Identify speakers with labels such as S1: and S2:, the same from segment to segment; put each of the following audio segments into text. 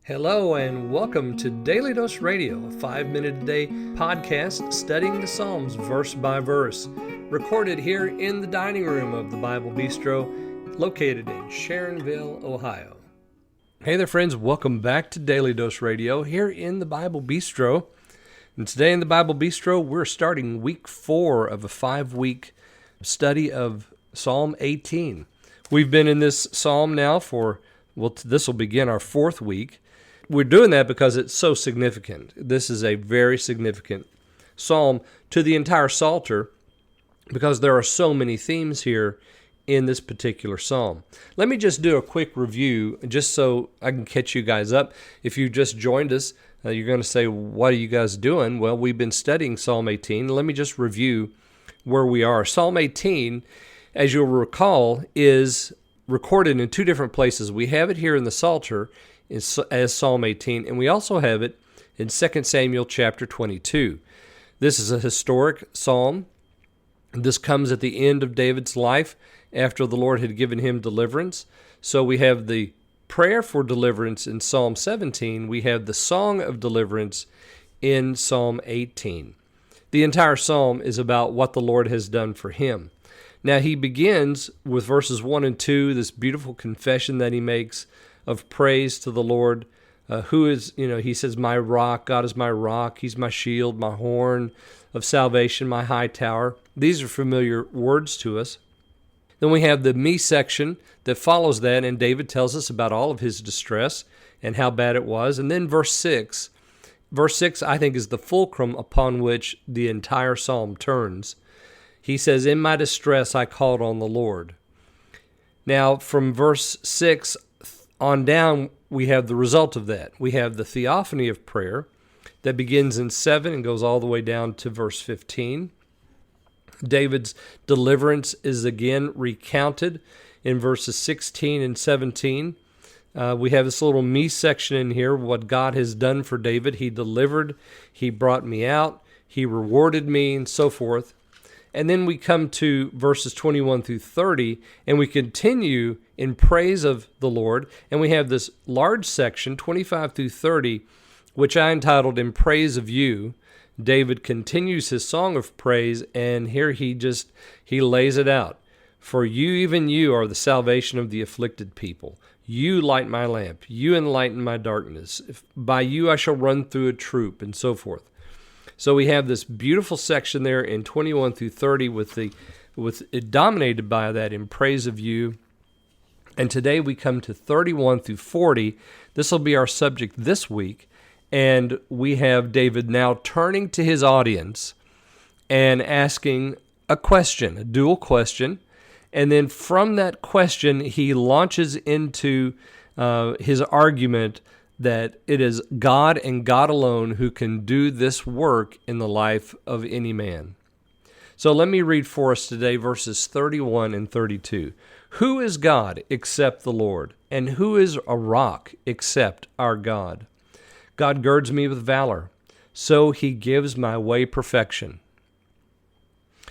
S1: Hello and welcome to Daily Dose Radio, a 5-minute-a-day podcast studying the Psalms verse by verse, recorded here in the dining room of the Bible Bistro, located in Sharonville, Ohio. Hey there friends, welcome back to Daily Dose Radio here in the Bible Bistro. And today in the Bible Bistro, we're starting week 4 of a 5-week study of Psalm 18. We've been in this psalm now this will begin our 4th week. We're doing that because it's so significant. This is a very significant psalm to the entire Psalter because there are so many themes here in this particular psalm. Let me just do a quick review just so I can catch you guys up. If you just joined us, you're going to say, what are you guys doing? Well, we've been studying Psalm 18. Let me just review where we are. Psalm 18, as you'll recall, is recorded in 2 different places. We have it here in the Psalter as Psalm 18, and we also have it in 2 Samuel chapter 22. This is a historic psalm. This comes at the end of David's life after the Lord had given him deliverance. So we have the prayer for deliverance in Psalm 17. We have the song of deliverance in Psalm 18. The entire psalm is about what the Lord has done for him. Now he begins with verses 1 and 2, this beautiful confession that he makes of praise to the Lord, he says, my rock, God is my rock, he's my shield, my horn of salvation, my high tower. These are familiar words to us. Then we have the me section that follows that, and David tells us about all of his distress and how bad it was. And then verse 6. Verse 6, I think, is the fulcrum upon which the entire psalm turns. He says, in my distress I called on the Lord. Now, from verse 6 on down, we have the result of that. We have the theophany of prayer that begins in 7 and goes all the way down to verse 15. David's deliverance is again recounted in verses 16 and 17. We have this little me section in here, what God has done for David. He delivered, he brought me out, he rewarded me, and so forth. And then we come to verses 21 through 30, and we continue in praise of the Lord. And we have this large section, 25 through 30, which I entitled In Praise of You. David continues his song of praise, and here he lays it out. For you, even you, are the salvation of the afflicted people. You light my lamp. You enlighten my darkness. By you I shall run through a troop, and so forth. So we have this beautiful section there in 21 through 30 with it dominated by that in praise of you. And today we come to 31 through 40. This will be our subject this week. And we have David now turning to his audience and asking a question, a dual question. And then from that question, he launches into his argument that it is God and God alone who can do this work in the life of any man. So let me read for us today verses 31 and 32. Who is God except the Lord? And who is a rock except our God? God girds me with valor, so he gives my way perfection.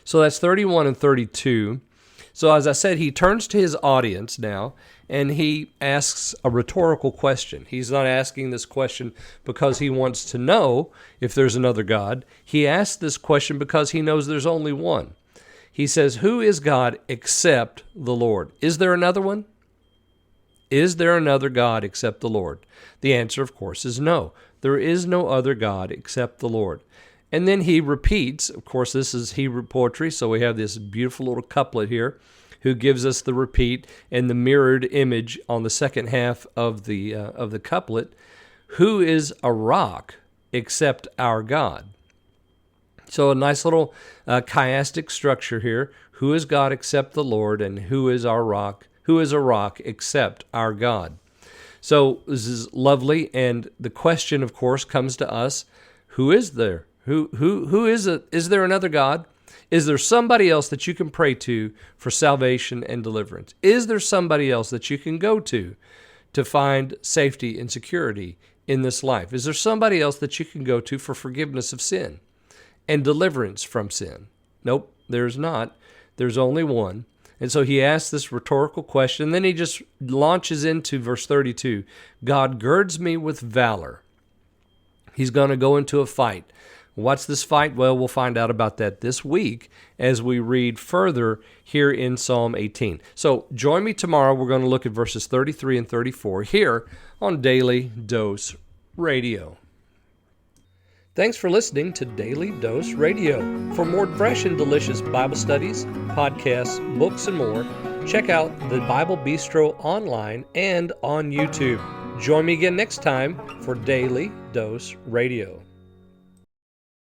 S1: So that's 31 and 32. So as I said, he turns to his audience now, and he asks a rhetorical question. He's not asking this question because he wants to know if there's another God. He asks this question because he knows there's only one. He says, who is God except the Lord? Is there another one? Is there another God except the Lord? The answer, of course, is no. There is no other God except the Lord. And then he repeats, of course, this is Hebrew poetry, so we have this beautiful little couplet here, who gives us the repeat and the mirrored image on the second half of the couplet. Who is a rock except our God? So a nice little chiastic structure here. Who is God except the Lord, and who is our rock? Who is a rock except our God? So this is lovely, and the question, of course, comes to us: who is there? Who is it? Is there another God? Is there somebody else that you can pray to for salvation and deliverance? Is there somebody else that you can go to find safety and security in this life? Is there somebody else that you can go to for forgiveness of sin and deliverance from sin? Nope, there's not. There's only one. And so he asks this rhetorical question, and then he just launches into verse 32. God girds me with valor. He's going to go into a fight. What's this fight? Well, we'll find out about that this week as we read further here in Psalm 18. So join me tomorrow. We're going to look at verses 33 and 34 here on Daily Dose Radio. Thanks for listening to Daily Dose Radio. For more fresh and delicious Bible studies, podcasts, books, and more, check out the Bible Bistro online and on YouTube. Join me again next time for Daily Dose Radio.